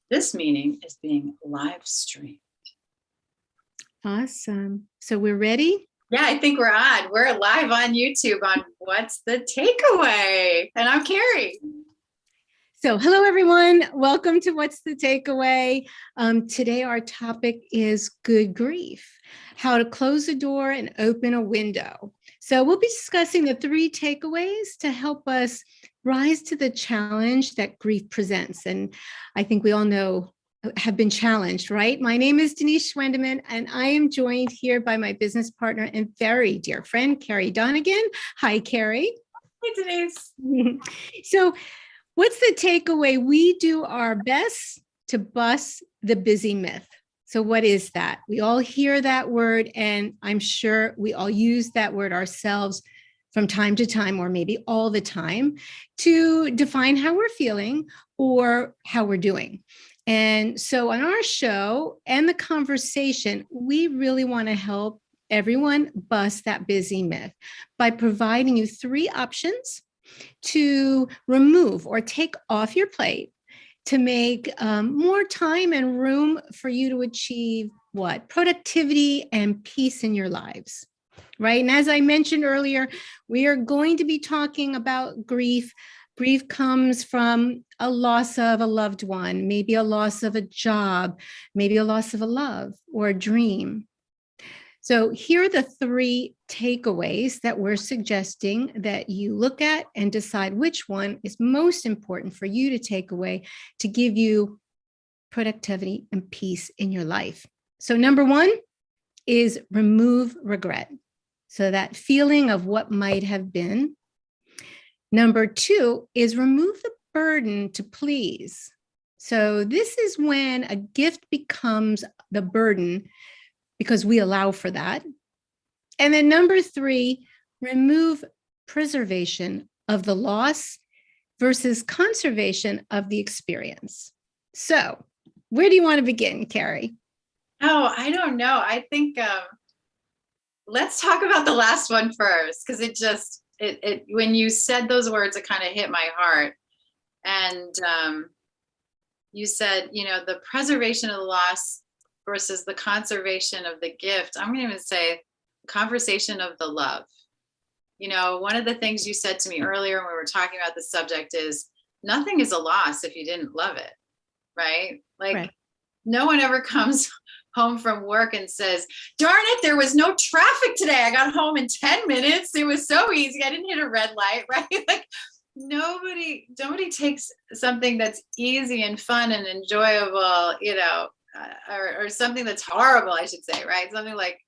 This meeting is being live streamed. Awesome. So we're ready? Yeah, I think we're on. We're live on YouTube on What's the Takeaway? And I'm Carrie. So hello, everyone. Welcome to What's the Takeaway? Today, our topic is good grief, how to close a door and open a window. So we'll be discussing the 3 takeaways to help us rise to the challenge that grief presents. And I think we all know have been challenged, right? My name is Denise Schwendeman, and I am joined here by my business partner and very dear friend, Carrie Donegan. Hi, Carrie. Hey, Denise. So what's the takeaway? We do our best to bust the busy myth. So what is that? We all hear that word, and I'm sure we all use that word ourselves from time to time, or maybe all the time, to define how we're feeling or how we're doing. And so on our show and the conversation, we really want to help everyone bust that busy myth by providing you 3 options to remove or take off your plate to make more time and room for you to achieve what? Productivity and peace in your lives, right? And as I mentioned earlier, we are going to be talking about grief. Grief comes from a loss of a loved one, maybe a loss of a job, maybe a loss of a love or a dream. So here are the 3 takeaways that we're suggesting that you look at and decide which one is most important for you to take away to give you productivity and peace in your life. So number 1 is remove regret. So that feeling of what might have been. Number 2 is remove the burden to please. So this is when a gift becomes the burden because we allow for that. And then number 3, remove preservation of the loss versus conservation of the experience. So where do you want to begin, Carrie? Oh, I don't know. I think let's talk about the last one first, because it when you said those words, it kind of hit my heart. And you said, the preservation of the loss versus the conservation of the gift. I'm going to even say conversation of the love. One of the things you said to me earlier when we were talking about the subject is nothing is a loss if you didn't love it, right? Like right. No one ever comes home from work and says, darn it, there was no traffic today. I got home in 10 minutes. It was so easy. I didn't hit a red light, right? Like nobody takes something that's easy and fun and enjoyable, or something that's horrible, I should say, right? Something like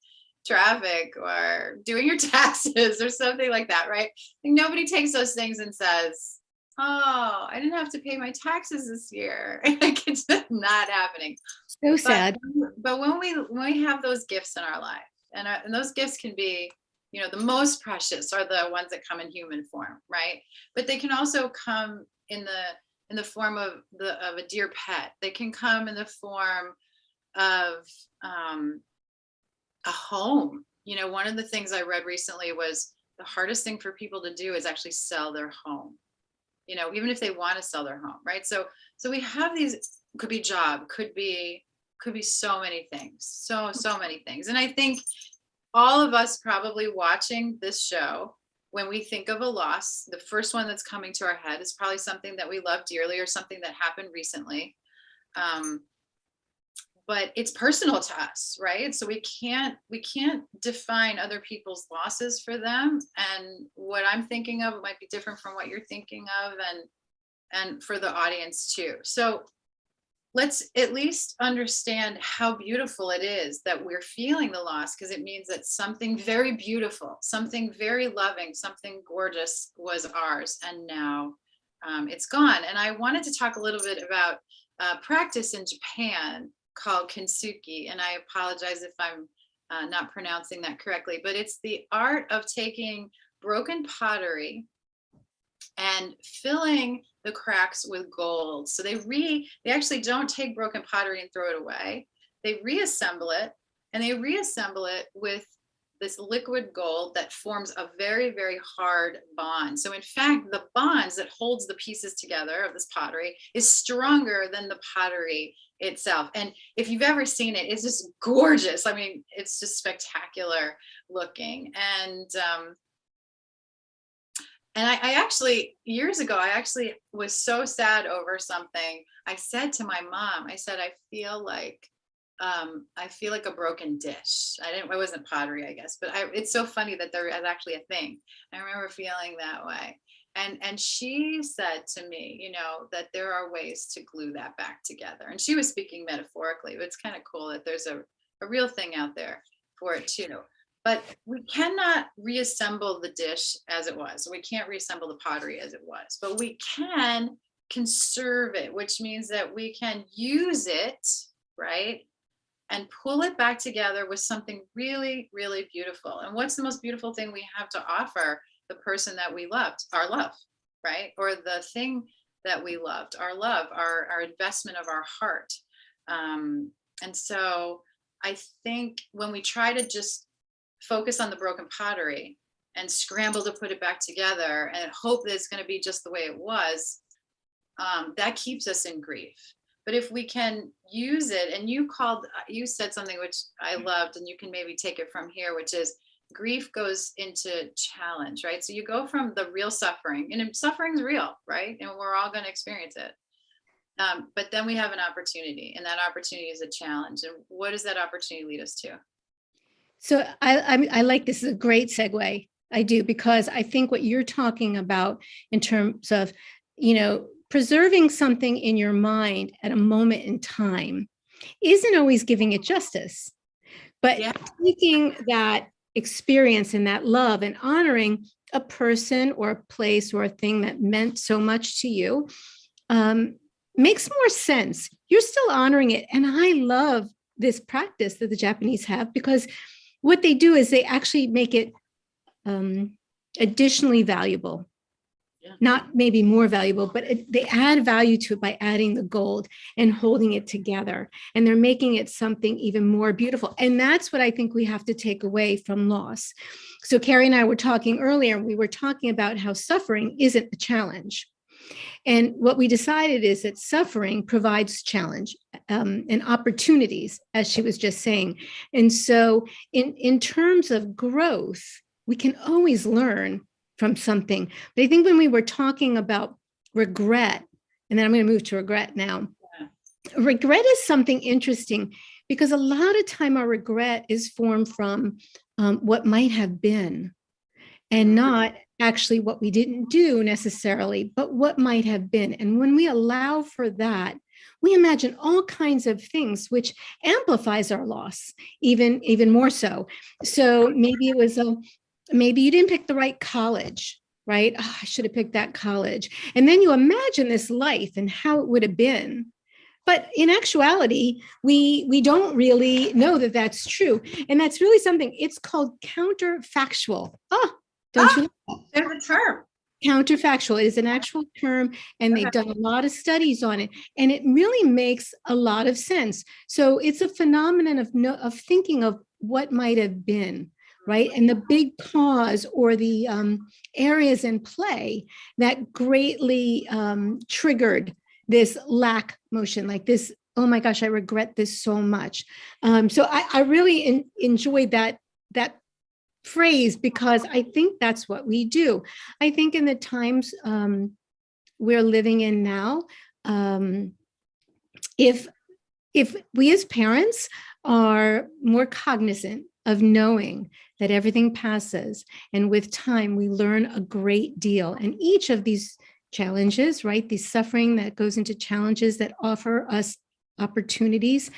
traffic or doing your taxes or something like that, right? Like nobody takes those things and says, oh, I didn't have to pay my taxes this year. Like it's just not happening. So sad. But when we have those gifts in our life, and those gifts can be, the most precious are the ones that come in human form, right? But they can also come in the form of a dear pet. They can come in the form of a home. One of the things I read recently was the hardest thing for people to do is actually sell their home. Even if they want to sell their home, right? So we have these, could be job, could be so many things, so many things. And I think all of us probably watching this show, when we think of a loss, the first one that's coming to our head is probably something that we love dearly or something that happened recently. But it's personal to us, right? So we can't define other people's losses for them. And what I'm thinking of might be different from what you're thinking of, and for the audience too. So let's at least understand how beautiful it is that we're feeling the loss, because it means that something very beautiful, something very loving, something gorgeous was ours, and now it's gone. And I wanted to talk a little bit about practice in Japan called kintsugi, and I apologize if I'm not pronouncing that correctly, but it's the art of taking broken pottery and filling the cracks with gold. So they actually don't take broken pottery and throw it away. They reassemble it, and they reassemble it with this liquid gold that forms a very, very hard bond. So in fact, the bonds that holds the pieces together of this pottery is stronger than the pottery itself. And if you've ever seen it, it's just gorgeous. I mean, it's just spectacular looking. And I actually, years ago, I actually was so sad over something. I said to my mom, I said, I feel like a broken dish. It wasn't pottery, I guess, but it's so funny that there is actually a thing. I remember feeling that way. And she said to me, you know, that there are ways to glue that back together. And she was speaking metaphorically, but it's kind of cool that there's a real thing out there for it too. But we cannot reassemble the dish as it was. We can't reassemble the pottery as it was, but we can conserve it, which means that we can use it, right? And pull it back together with something really, really beautiful. And what's the most beautiful thing we have to offer the person that we loved? Our love, right? Or the thing that we loved, our love, our investment of our heart. And so I think when we try to just focus on the broken pottery and scramble to put it back together and hope that it's going to be just the way it was, that keeps us in grief. But if we can use it, and you said something which I loved, and you can maybe take it from here, which is grief goes into challenge, right? So you go from the real suffering, and suffering's real, right? And we're all going to experience it. But then we have an opportunity, and that opportunity is a challenge. And what does that opportunity lead us to? So I like this. Is a great segue. I do, because I think what you're talking about in terms of, you know, preserving something in your mind at a moment in time isn't always giving it justice, but taking that experience and that love and honoring a person or a place or a thing that meant so much to you makes more sense. You're still honoring it. And I love this practice that the Japanese have, because what they do is they actually make it additionally valuable. Not maybe more valuable, but they add value to it by adding the gold and holding it together. And they're making it something even more beautiful. And that's what I think we have to take away from loss. So Carrie and I were talking earlier, we were talking about how suffering isn't a challenge. And what we decided is that suffering provides challenge and opportunities, as she was just saying. And so in terms of growth, we can always learn from something. But I think when we were talking about regret, and then I'm going to move to regret now. Yeah. Regret is something interesting, because a lot of time our regret is formed from what might have been, and not actually what we didn't do necessarily, but what might have been. And when we allow for that, we imagine all kinds of things, which amplifies our loss even more so. So maybe it was maybe you didn't pick the right college, right? Oh, I should have picked that college. And then you imagine this life and how it would have been. But in actuality, we don't really know that that's true. And that's really something, it's called counterfactual. Oh, don't you know? There's a term. Counterfactual. It is an actual term, and they've done a lot of studies on it. And it really makes a lot of sense. So it's a phenomenon of thinking of what might have been. Right. And the big cause or the areas in play that greatly triggered this lack motion, like this, oh my gosh, I regret this so much. So I really enjoyed that phrase, because I think that's what we do. I think in the times we're living in now, if we as parents are more cognizant of knowing that everything passes, and with time we learn a great deal, and each of these challenges, right, the suffering that goes into challenges that offer us opportunities,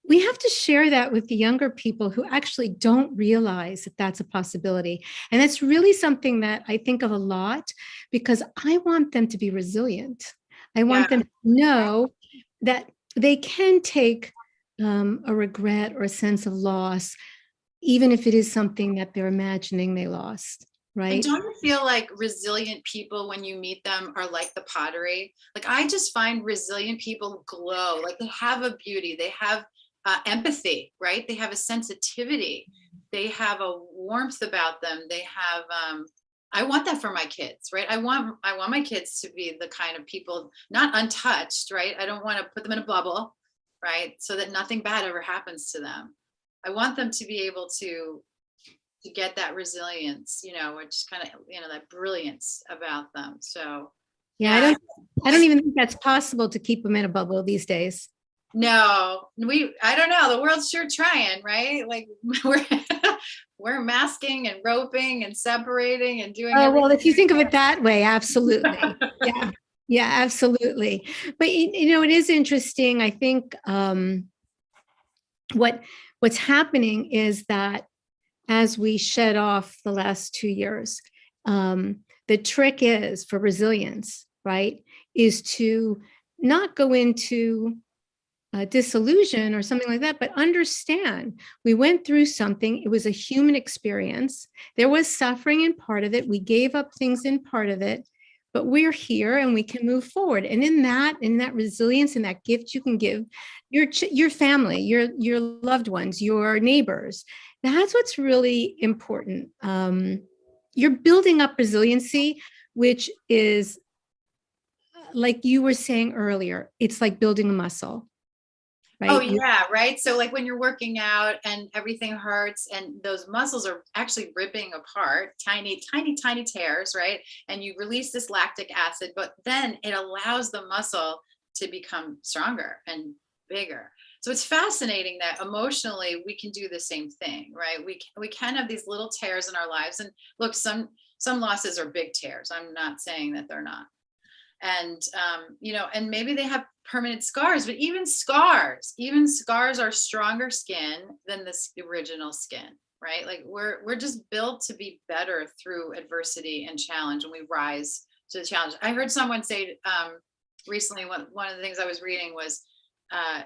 we have to share that with the younger people who actually don't realize that that's a possibility. And that's really something that I think of a lot, because I want them to be resilient. I want them to know that they can take a regret or a sense of loss, even if it is something that they're imagining they lost, right? And don't you feel like resilient people, when you meet them, are like the pottery? Like, I just find resilient people glow, like they have a beauty, they have empathy, right? They have a sensitivity. they have a warmth about them. They have, I want that for my kids, right? I want my kids to be the kind of people, not untouched, right? I don't want to put them in a bubble, right? So that nothing bad ever happens to them. I want them to be able to get that resilience, which kind of, that brilliance about them. So Yeah, I don't even think that's possible to keep them in a bubble these days. no, I don't know. The world's sure trying, right? Like we're masking and roping and separating and doing Oh, well, everything. if you think of it that way, absolutely. Yeah. Yeah, absolutely. But it is interesting. I think what's happening is that as we shed off the last 2 years, the trick is for resilience, right, is to not go into disillusion or something like that, but understand we went through something. It was a human experience. There was suffering in part of it. We gave up things in part of it, but we're here and we can move forward. And in that resilience and that gift you can give your family, your loved ones, your neighbors, that's what's really important. You're building up resiliency, which is, like you were saying earlier, it's like building a muscle. Right? Oh yeah, right. So like when you're working out and everything hurts and those muscles are actually ripping apart, tiny, tiny, tiny tears, right? And you release this lactic acid, but then it allows the muscle to become stronger and bigger. So it's fascinating that emotionally we can do the same thing, right? We can have these little tears in our lives. And look, some losses are big tears. I'm not saying that they're not. And and maybe they have permanent scars, but even scars are stronger skin than the original skin, right? Like we're just built to be better through adversity and challenge, and we rise to the challenge. I heard someone say recently, one of the things I was reading was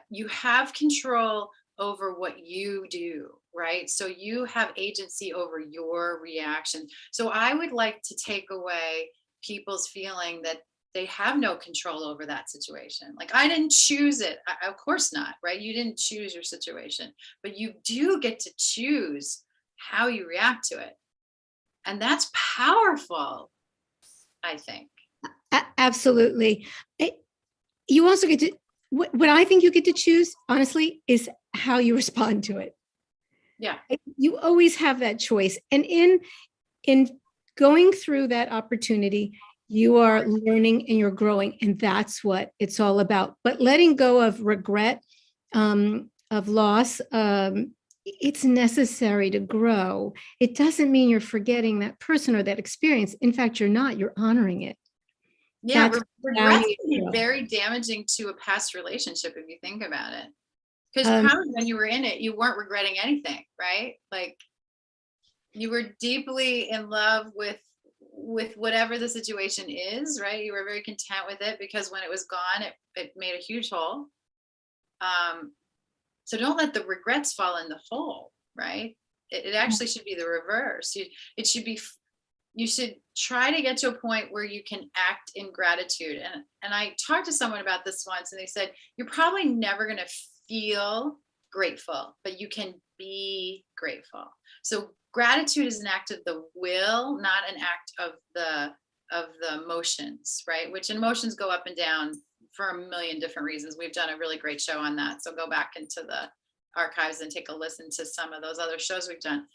you have control over what you do, right? So you have agency over your reaction. So I would like to take away people's feeling that they have no control over that situation. Like I didn't choose it. Of course not, right? You didn't choose your situation, but you do get to choose how you react to it. And that's powerful, I think. Absolutely. You also get to, what I think you get to choose, honestly, is how you respond to it. Yeah. You always have that choice. And in going through that opportunity, you are learning and you're growing, and that's what it's all about. But letting go of regret, of loss, it's necessary to grow. It doesn't mean you're forgetting that person or that experience. In fact, you're not. You're honoring it. Yeah, regret can be very damaging to a past relationship if you think about it. Because probably when you were in it, you weren't regretting anything, right? Like you were deeply in love with whatever the situation is, right? You were very content with it because when it was gone, it made a huge hole. So don't let the regrets fall in the hole, right? It actually should be the reverse. You should try to get to a point where you can act in gratitude. And I talked to someone about this once, and they said, you're probably never going to feel grateful, but you can be grateful. So gratitude is an act of the will, not an act of the emotions, right? Which emotions go up and down for a million different reasons. We've done a really great show on that. So go back into the archives and take a listen to some of those other shows we've done.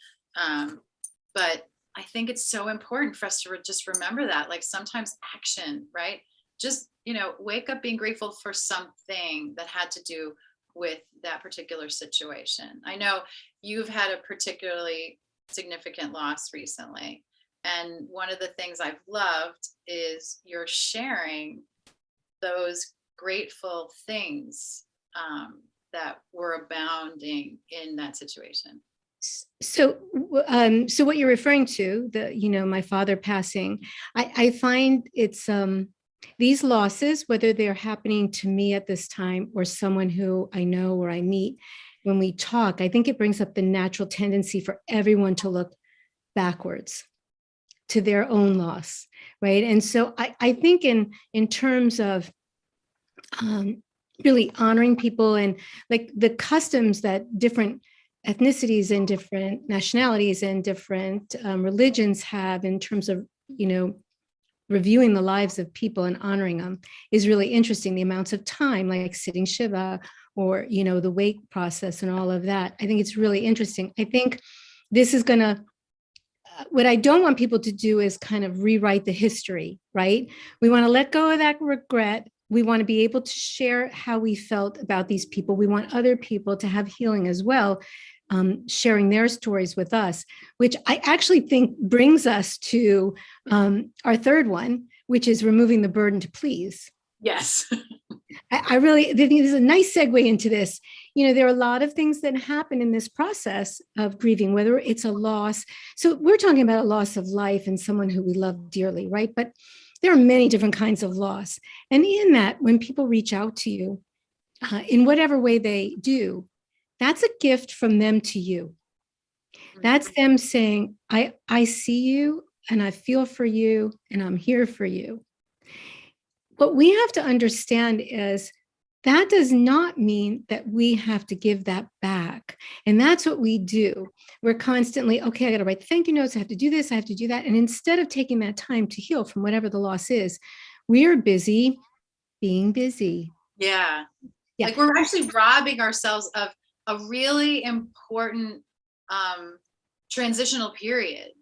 But I think it's so important for us to just remember that, like sometimes action, right? Just, wake up being grateful for something that had to do with that particular situation. I know you've had a particularly significant loss recently. And one of the things I've loved is you're sharing those grateful things that were abounding in that situation. So what you're referring to, my father passing, I find it's these losses, whether they're happening to me at this time or someone who I know or I meet, when we talk, I think it brings up the natural tendency for everyone to look backwards to their own loss, right? And so I think in terms of really honoring people and like the customs that different ethnicities and different nationalities and different religions have in terms of, reviewing the lives of people and honoring them is really interesting. The amounts of time, like sitting Shiva or, the wake process and all of that. I think it's really interesting. I think this is going to, what I don't want people to do is kind of rewrite the history, right? We want to let go of that regret. We want to be able to share how we felt about these people. We want other people to have healing as well, sharing their stories with us, which I actually think brings us to our third one, which is removing the burden to please. Yes. I really think this is a nice segue into this. There are a lot of things that happen in this process of grieving, whether it's a loss. So we're talking about a loss of life and someone who we love dearly, right? But there are many different kinds of loss. And in that, when people reach out to you, in whatever way they do, that's a gift from them to you. That's them saying, I see you and I feel for you and I'm here for you. What we have to understand is that does not mean that we have to give that back. And that's what we do. We're constantly, okay, I got to write the thank you notes. I have to do this. I have to do that. And instead of taking that time to heal from whatever the loss is, we are busy being busy. Yeah. Like we're actually robbing ourselves of a really important transitional period.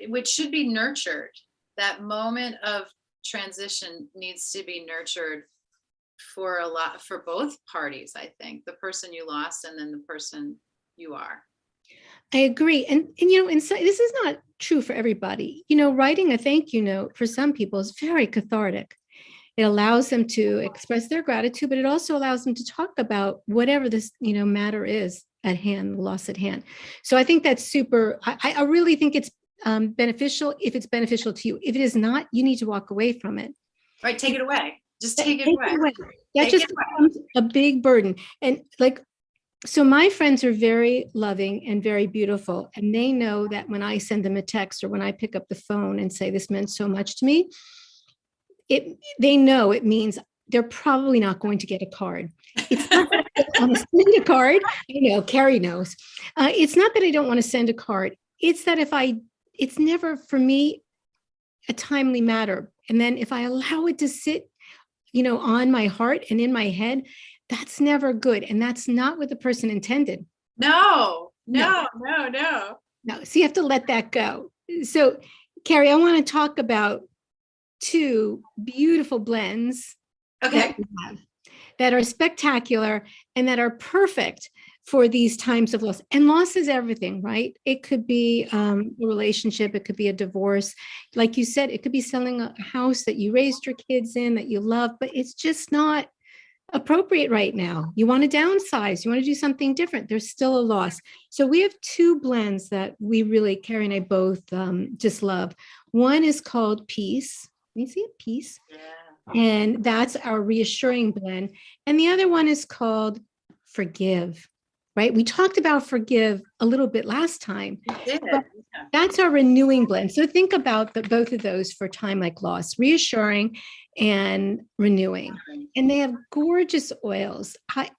Which should be nurtured. That moment of transition needs to be nurtured for both parties. I think the person you lost and then the person you are. I agree. And so this is not true for everybody. Writing a thank you note for some people is very cathartic. It allows them to express their gratitude, but it also allows them to talk about whatever this, matter is at hand, loss at hand. So I think that's super. I really think it's beneficial if it's beneficial to you. If it is not, you need to walk away from it. Right. Take it away. Just take it away. That just becomes a big burden. And so my friends are very loving and very beautiful. And they know that when I send them a text or when I pick up the phone and say, this meant so much to me, they know it means they're probably not going to get a card. It's not that I don't want to send a card. Carrie knows. It's not that I don't want to send a card. It's that it's never for me a timely matter. And then if I allow it to sit, on my heart and in my head, that's never good. And that's not what the person intended. No. So you have to let that go. So Carrie, I want to talk about two beautiful blends that are spectacular and that are perfect for these times of loss. And loss is everything, right? It could be a relationship, it could be a divorce. Like you said, it could be selling a house that you raised your kids in, that you love, but it's just not appropriate right now. You want to downsize, you want to do something different. There's still a loss. So we have two blends that we really, Carrie and I both just love. One is called Peace. Can you see it? Peace. Yeah. And that's our reassuring blend. And the other one is called Forgive. Right? We talked about forgive a little bit last time. That's our renewing blend. So think about both of those for time like loss, reassuring and renewing. And they have gorgeous oils.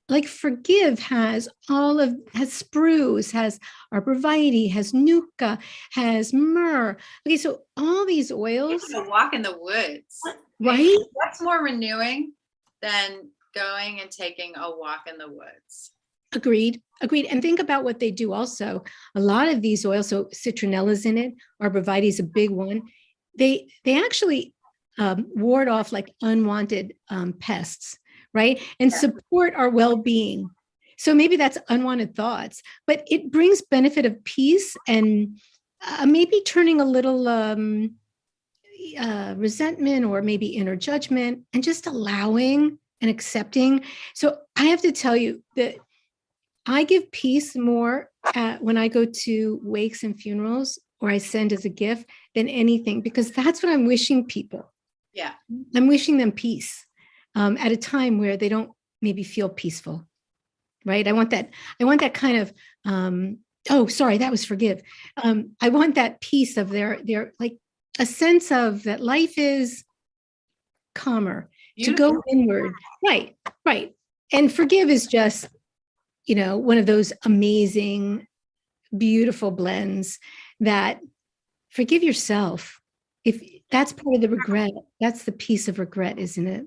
Like Forgive has spruce, has arborvitae, has nuka, has myrrh. Okay, so all these oils. A walk in the woods. Right? What's more renewing than going and taking a walk in the woods? Agreed. And think about what they do also. A lot of these oils, so citronella's in it, arborvitae is a big one. They actually ward off like unwanted pests, right? And support our well-being. So maybe that's unwanted thoughts, but it brings benefit of peace and maybe turning a little resentment or maybe inner judgment and just allowing and accepting. So I have to tell you that I give peace more when I go to wakes and funerals or I send as a gift than anything, because that's what I'm wishing people. Yeah. I'm wishing them peace at a time where they don't maybe feel peaceful, right? I want that kind of, that was Forgive. I want that peace of their like a sense of that life is calmer, beautiful. To go inward. Right. And Forgive is just one of those amazing, beautiful blends that forgive yourself. If that's part of the regret, that's the piece of regret, isn't it?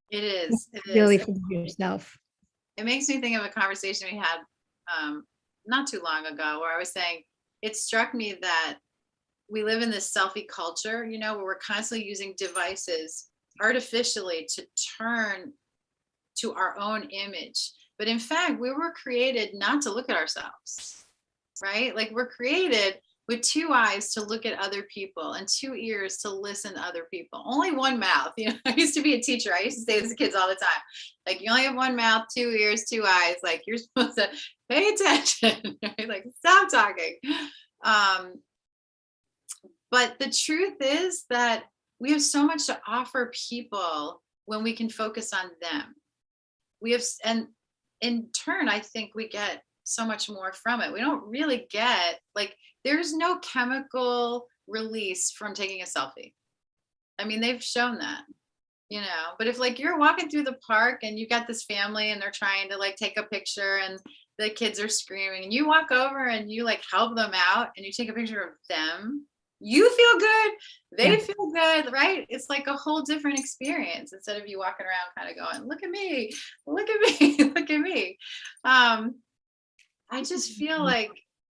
It is. It Really is. forgive yourself. It makes me think of a conversation we had not too long ago where I was saying it struck me that we live in this selfie culture, where we're constantly using devices artificially to turn to our own image. But in fact, we were created not to look at ourselves, right? Like we're created with two eyes to look at other people and two ears to listen to other people. Only one mouth. I used to be a teacher. I used to say this to kids all the time. Like you only have one mouth, two ears, two eyes. Like you're supposed to pay attention. Right? Like stop talking. But the truth is that we have so much to offer people when we can focus on them. And in turn, I think we get so much more from it. We don't really get, like, there's no chemical release from taking a selfie. I mean, they've shown that, but if like you're walking through the park and you got this family and they're trying to like take a picture and the kids are screaming and you walk over and you like help them out and you take a picture of them, you feel good, they feel good, right? It's like a whole different experience instead of you walking around kind of going, look at me, look at me, look at me. I just feel like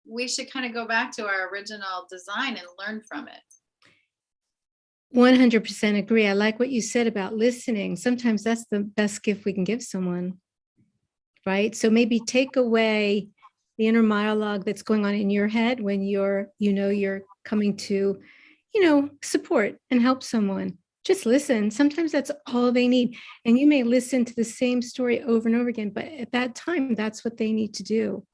we should kind of go back to our original design and learn from it. 100% agree. I like what you said about listening. Sometimes that's the best gift we can give someone, right? So maybe take away the inner monologue that's going on in your head when you're coming to, support and help someone. Just listen. Sometimes that's all they need. And you may listen to the same story over and over again, but at that time, that's what they need to do.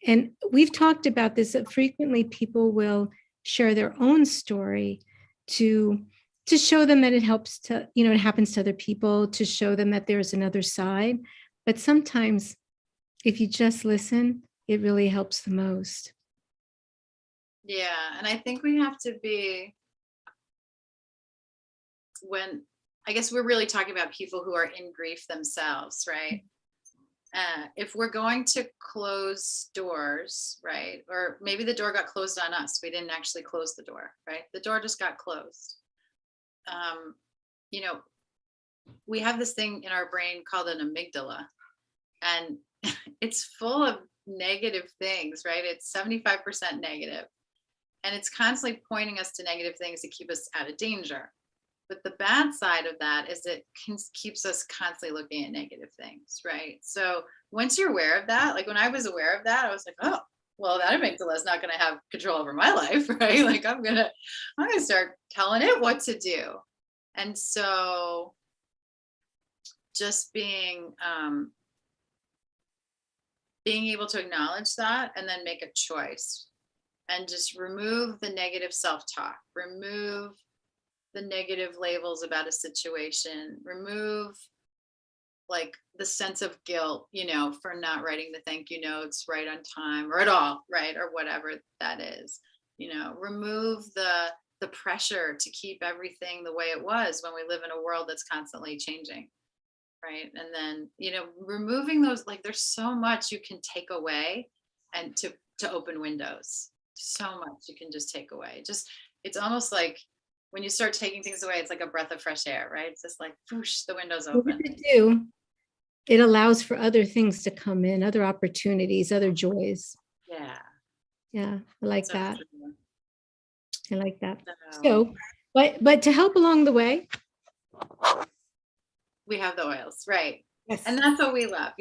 And we've talked about this, that frequently people will share their own story to show them that it helps to, it happens to other people, to show them that there's another side. But sometimes if you just listen, it really helps the most. Yeah. And I think we have to be, I guess we're really talking about people who are in grief themselves, right? If we're going to close doors, right? Or maybe the door got closed on us. We didn't actually close the door, right? The door just got closed. We have this thing in our brain called an amygdala, and it's full of negative things, right? It's 75% negative, and it's constantly pointing us to negative things to keep us out of danger. But the bad side of that is it keeps us constantly looking at negative things, right? So once you're aware of that, like when I was aware of that, I was like, oh, well, that amygdala is not going to have control over my life, right? Like I'm gonna start telling it what to do. And so just being able to acknowledge that and then make a choice and just remove the negative self-talk, remove the negative labels about a situation, remove like the sense of guilt, for not writing the thank you notes right on time or at all, right? Or whatever that is, remove the pressure to keep everything the way it was when we live in a world that's constantly changing, right? And then, removing those, like there's so much you can take away and to open windows, so much you can just take away. It's almost like when you start taking things away, it's like a breath of fresh air, right? It's just like, whoosh, the window's open. What does it do? It allows for other things to come in, other opportunities, other joys. Yeah. Yeah, I like that. True. I like that. So, but to help along the way, we have the oils, right? Yes. And that's what we love.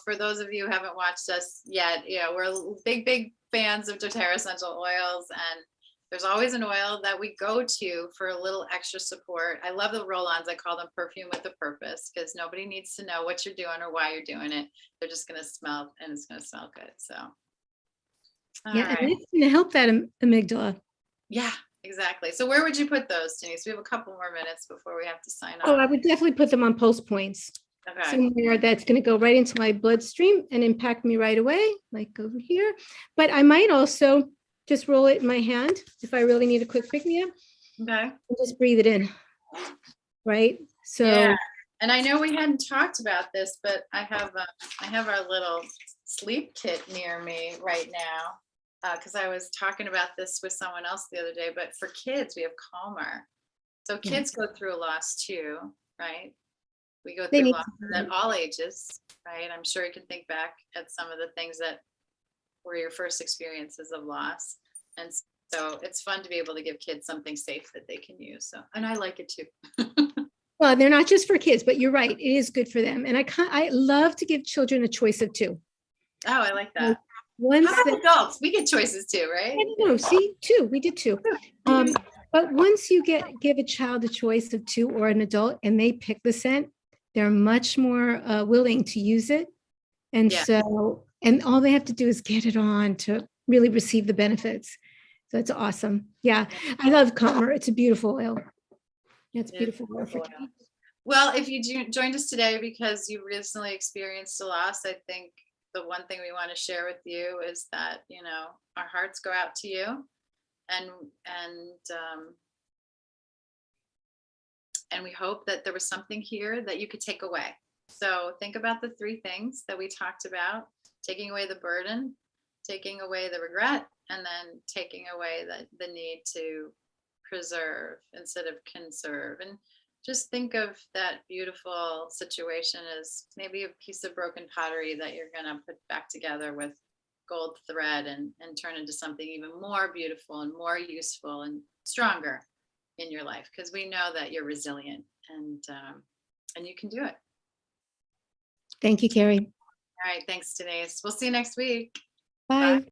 For those of you who haven't watched us yet, we're big fans of doTERRA essential oils, and there's always an oil that we go to for a little extra support. I love the roll-ons. I call them perfume with a purpose, because nobody needs to know what you're doing or why you're doing it. They're just going to smell, and it's going to smell good. So, yeah, right. And it's going to help that amygdala. Yeah, exactly. So where would you put those, Denise? We have a couple more minutes before we have to sign off. Oh, I would definitely put them on pulse points. Okay. Somewhere that's going to go right into my bloodstream and impact me right away, like over here. But I might also just roll it in my hand if I really need a quick pick-me-up. Okay. And just breathe it in. Right. So And I know we hadn't talked about this, but I have our little sleep kit near me right now. Because I was talking about this with someone else the other day, but for kids, we have Calmer. So Yeah. kids go through loss too, right? We go They through need loss to- at all ages, right? I'm sure you can think back at some of the things that were your first experiences of loss. And so it's fun to be able to give kids something safe that they can use. So, and I like it too. Well, they're not just for kids, but you're right. It is good for them. And I love to give children a choice of two. Oh, I like that. Once How they, about adults? We get choices too, right? I don't know, see, two, we did two. But once you give a child a choice of two or an adult and they pick the scent, they're much more willing to use it. And Yeah. so, and all they have to do is get it on to really receive the benefits. So it's awesome. Yeah, I love Calmer. It's a beautiful oil. It's It is beautiful oil for beautiful oil. kids. Well, if you joined us today because you recently experienced a loss, I think the one thing we want to share with you is that, you know, our hearts go out to you, and um, and we hope that there was something here that you could take away. So think about the three things that we talked about: taking away the burden, taking away the regret, and then taking away the need to preserve instead of conserve. And just think of that beautiful situation as maybe a piece of broken pottery that you're going to put back together with gold thread and turn into something even more beautiful and more useful and stronger in your life, because we know that you're resilient and you can do it. Thank you, Carrie. All right, thanks, Denise. We'll see you next week. Bye.